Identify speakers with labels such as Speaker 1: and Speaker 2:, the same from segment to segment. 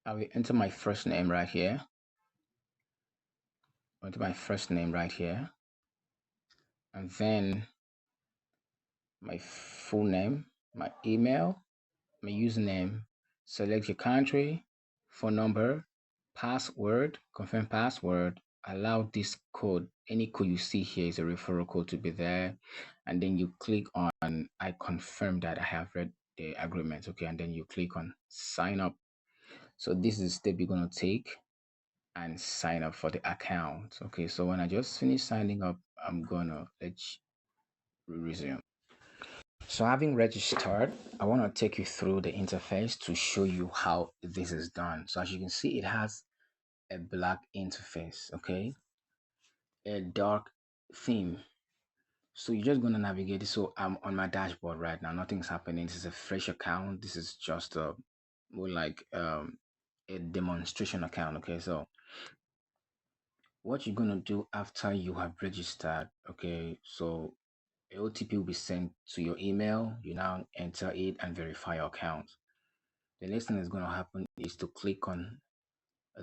Speaker 1: I will enter my first name right here. Enter my first name right here, and then my full name, my email, my username. Select your country, phone number, password, confirm password. Allow this code. Any code you see here is a referral code to be there, and then you click on I confirm that I have read the agreement. Okay, and then you click on sign up. So this is the step you're gonna take and sign up for the account. Okay, so when I just finish signing up, I'm gonna let you resume. So having registered, I want to take you through the interface to show you how this is done. So as you can see, it has a black interface, okay, a dark theme. So you're just going to navigate it. So I'm on my dashboard right now. Nothing's happening. This is a fresh account. This is just a more like a demonstration account. Okay, so what you're going to do after you have registered, okay, so a OTP will be sent to your email. You now enter it and verify your account. The next thing that's going to happen is to click on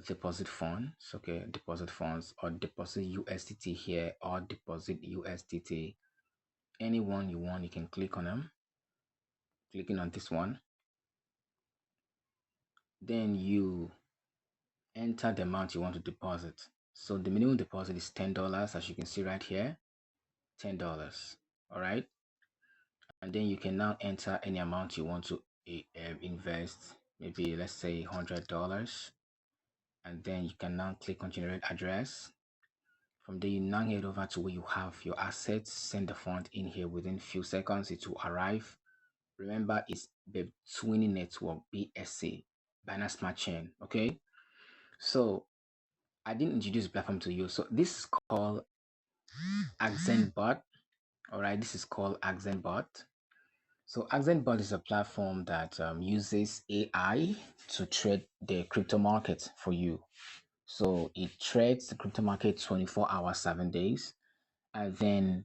Speaker 1: deposit funds. Okay, deposit funds or deposit USDT here or deposit USDT. Any one you want, you can click on them. Clicking on this one, then you enter the amount you want to deposit. So the minimum deposit is $10, as you can see right here, $10. All right, and then you can now enter any amount you want to invest. Maybe let's say $100, and then you can now click on generate address. From there, you now head over to where you have your assets. Send the fund in here within few seconds. It will arrive. Remember, it's the Twinning Network, BSC, Binance Smart Chain. Okay, so I didn't introduce the platform to you. So this is called Axenbot. All right, this is called Axenbot. So Axenbot is a platform that uses AI to trade the crypto market for you. So it trades the crypto market 24 hours, 7 days. And then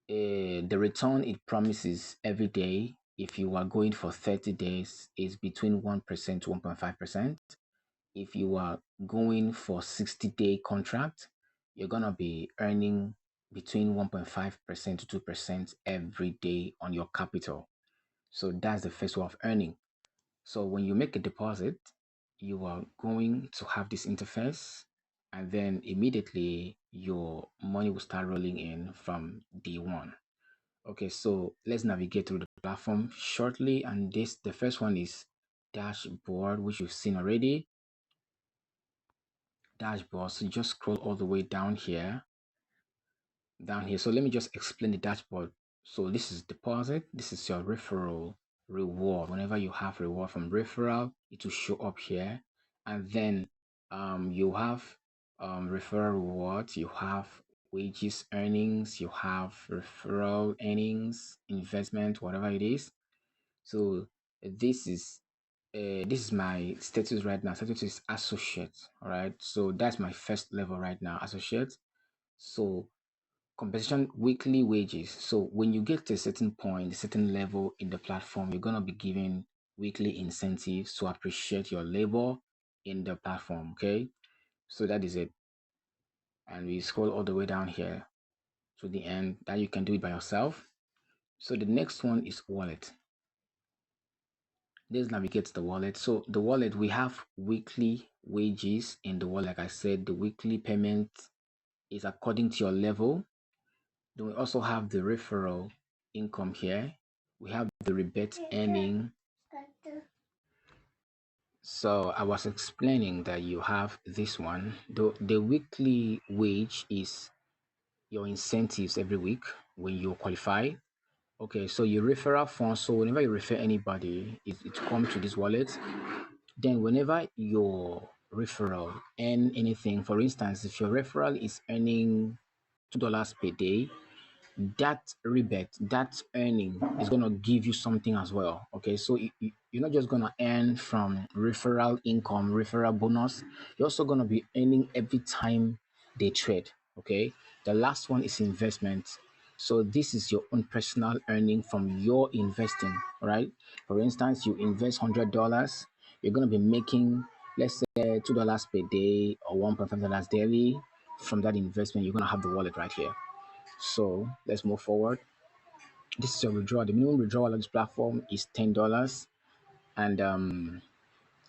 Speaker 1: the return it promises every day, if you are going for 30 days, is between 1% to 1.5%. If you are going for 60-day contract, you're going to be earning between 1.5% to 2% every day on your capital. So that's the first way of earning. So when you make a deposit, you are going to have this interface, and then immediately your money will start rolling in from day one. Okay, so let's navigate through the platform shortly. And the first one is dashboard, which you've seen already. Dashboard. So just scroll all the way down here. So let me just explain the dashboard. So this is deposit. This is your referral reward. Whenever you have reward from referral, it will show up here. And then you have referral rewards, you have wages earnings, you have referral earnings, investment, whatever it is. So this is my status right now. Status is associate. All right, so that's my first level right now, associate. So compensation weekly wages. So when you get to a certain point, a certain level in the platform, you're going to be given weekly incentives to appreciate your labor in the platform. Okay, so that is it. And we scroll all the way down here to the end, that you can do it by yourself. So the next one is wallet. This navigates the wallet. So the wallet, we have weekly wages in the wallet. Like I said, the weekly payment is according to your level. Then we also have the referral income here. We have the rebate earning. So I was explaining that you have this one. The weekly wage is your incentives every week when you qualify. Okay, so your referral fund. So whenever you refer anybody, it comes to this wallet. Then whenever your referral earn anything, for instance, if your referral is earning $2 per day, that rebate, that earning is going to give you something as well. Okay, so you're not just going to earn from referral income, referral bonus. You're also going to be earning every time they trade. Okay, the last one is investment. So this is your own personal earning from your investing. All right, for instance, you invest $100, you're going to be making let's say $2 per day or $1.5 daily from that investment, you're gonna have the wallet right here. So let's move forward. This is your withdrawal. The minimum withdrawal on this platform is $10, and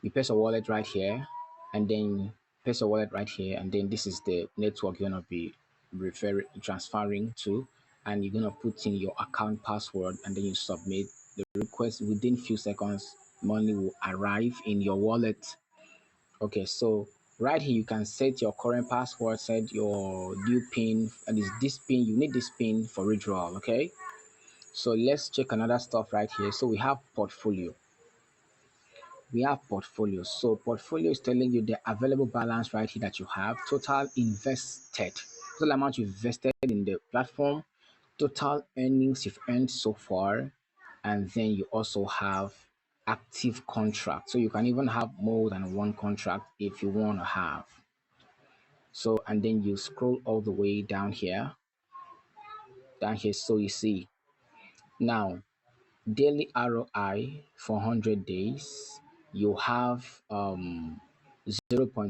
Speaker 1: you paste a wallet right here, and then paste a wallet right here, and then this is the network you're gonna be transferring to, and you're gonna put in your account password, and then you submit the request. Within few seconds, money will arrive in your wallet. Okay, so right here you can set your current password, set your new pin, and it's this pin. You need this pin for withdrawal. Okay, so let's check another stuff right here. So we have portfolio. We have portfolio. So portfolio is telling you the available balance right here that you have, total invested, total amount you invested in the platform, total earnings you've earned so far, and then you also have active contract. So you can even have more than one contract if you want to have. So and then you scroll all the way down here. So you see now daily ROI for 100 days, you have 0.2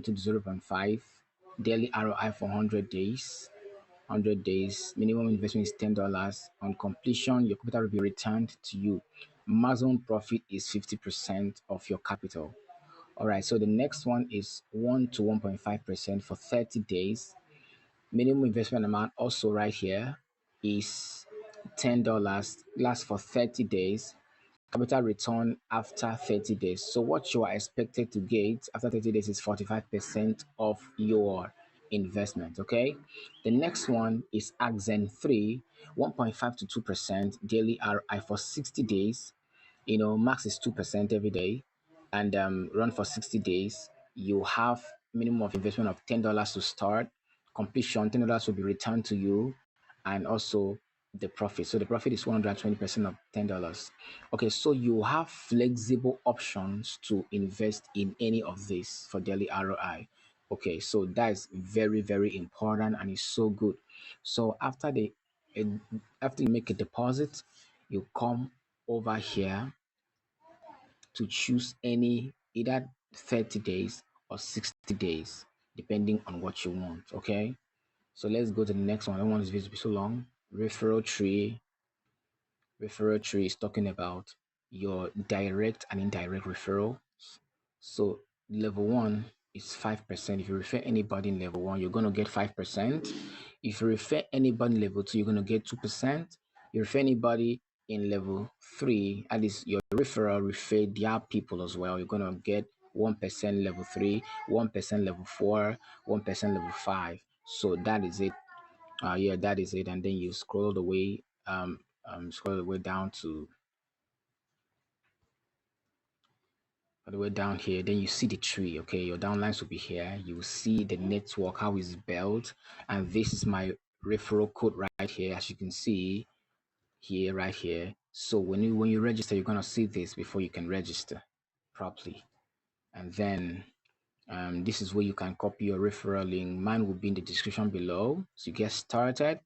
Speaker 1: to 0.5 daily ROI for 100 days. 100 days, minimum investment is $10. On completion, your capital will be returned to you. Maximum profit is 50% of your capital. All right, so the next one is 1 to 1.5% for 30 days. Minimum investment amount also right here is $10, lasts for 30 days. Capital return after 30 days. So what you are expected to get after 30 days is 45% of your investment. Okay. The next one is Axen 3, 1.5 to 2% daily RI for 60 days. Max is 2% every day, and run for 60 days. You have minimum of investment of $10 to start. Completion, $10 will be returned to you, and also the profit. So the profit is 120% of $10. Okay, so you have flexible options to invest in any of this for daily ROI. Okay, so that is very, very important and it's so good. So eh, after you make a deposit, you come over here to choose any either 30 days or 60 days, depending on what you want. Okay, so let's go to the next one. I don't want this video to be so long. Referral tree is talking about your direct and indirect referral. So level one is 5%. If you refer anybody in level one, you're going to get 5%. If you refer anybody in level two, you're going to get 2%. You refer anybody in level three, at least your referral refer their people as well, you're going to get 1% level three, 1% level four, 1% level five. So that is it. Yeah, that is it. And then you scroll the way down to all the way down here, then you see the tree. Okay, your downlines will be here. You will see the network, how it's built, and this is my referral code right here, as you can see here, right here. So when you register, you're gonna see this before you can register properly, and then this is where you can copy your referral link. Mine will be in the description below. So you get started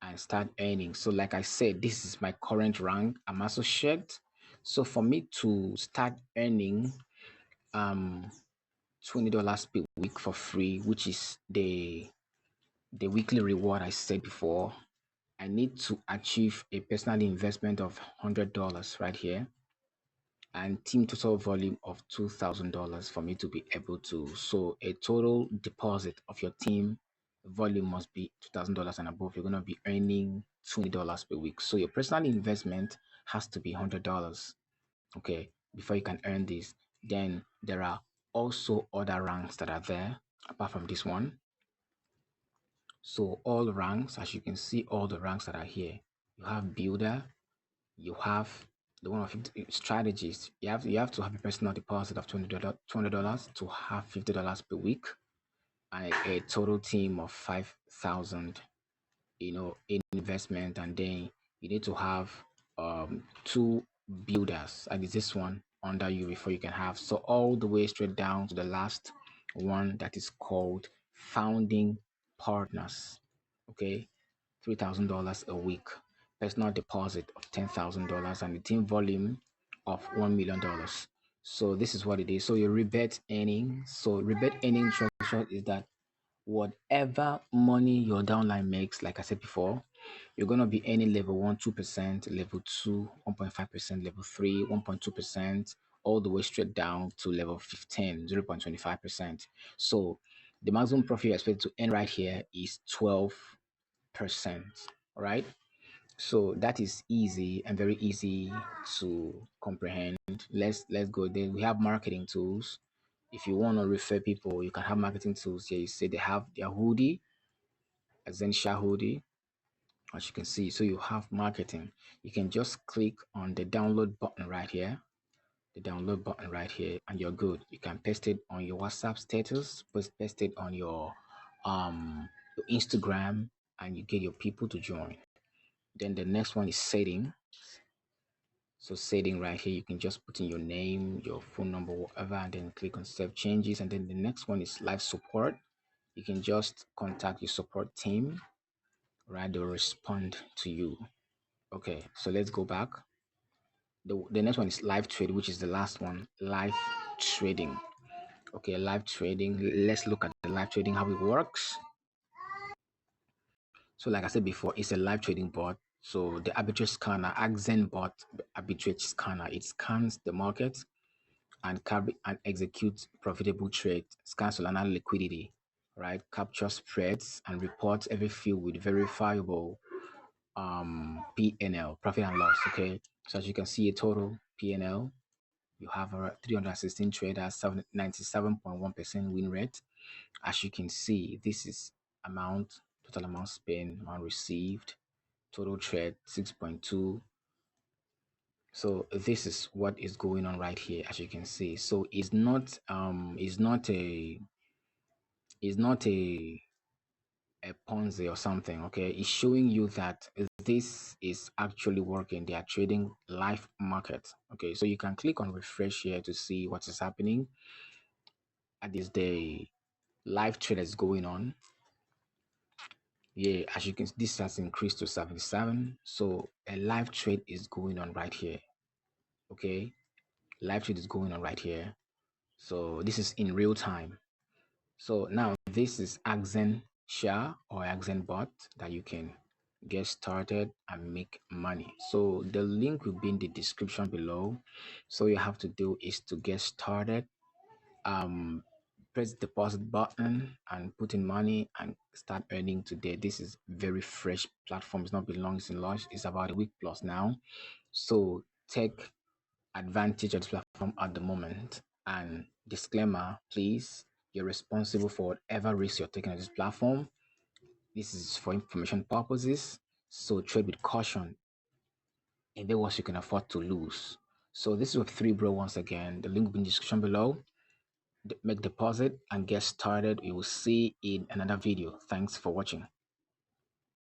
Speaker 1: and start earning. So like I said, this is my current rank. I'm associate. So for me to start earning um $20 per week for free, which is the weekly reward I said before, I need to achieve a personal investment of $100 right here and team total volume of $2,000 for me to be able to. So a total deposit of your team volume must be $2,000 and above. You're going to be earning $20 per week. So your personal investment has to be $100. Okay, before you can earn this. Then there are also other ranks that are there apart from this one. So all ranks, as you can see, all the ranks that are here, you have builder, you have the one of 50 strategies. You have to have a personal deposit of $200 to have $50 per week, and a total team of 5,000 in investment. And then you need to have two builders, and it's this one under you before you can have. So all the way straight down to the last one that is called founding partners. Okay, $3,000 a week, personal deposit of $10,000, and the team volume of $1 million. So this is what it is. So your rebate earning. So rebate earning structure is that whatever money your downline makes, like I said before, you're gonna be earning level 1, 2%, level 2, 1.5%, level 3, 1.2%, all the way straight down to level 15, 0.25%. So the maximum profit you're expected to earn right here is 12%. All right. So that is easy and very easy to comprehend. Let's go there. We have marketing tools. If you want to refer people, you can have marketing tools here. You say they have their hoodie, Axentia hoodie, as you can see. So you have marketing. You can just click on the download button right here, and you're good. You can paste it on your WhatsApp status, paste it on your Instagram, and you get your people to join. Then the next one is setting. So setting right here, you can just put in your name, your phone number, whatever, and then click on save changes. And then the next one is live support. You can just contact your support team, right? They'll respond to you. Okay, so let's go back. The next one is live trade, which is the last one, live trading. Okay, live trading. Let's look at the live trading, how it works. So like I said before, it's a live trading bot. So the arbitrage scanner, Axenbot arbitrage scanner, it scans the market and carry and execute profitable trade, scans Solana liquidity, right? Capture spreads and reports every field with verifiable PNL, profit and loss. Okay, so as you can see, a total PNL, you have 316 traders, 97.1% win rate. As you can see, this is total amount spent, amount received, total trade 6.2. So this is what is going on right here, as you can see. So it's not a Ponzi or something. Okay, it's showing you that this is actually working. They are trading live market. Okay, so you can click on refresh here to see what is happening. At this day, live trade is going on. Yeah, as you can see, this has increased to 77. So a live trade is going on right here. Okay, live trade is going on right here. So this is in real time. So now this is Axentia or Axenbot that you can get started and make money. So the link will be in the description below. So you have to do is to get started. Press the deposit button and put in money and start earning today. This is very fresh platform. It's not been long, it's in launch. It's about a week plus now. So take advantage of this platform at the moment. And disclaimer, please, you're responsible for whatever risk you're taking on this platform. This is for information purposes. So trade with caution. And there what you can afford to lose. So this is Web3 Bro once again. The link will be in the description below. Make deposit and get started. We will see in another video. Thanks for watching.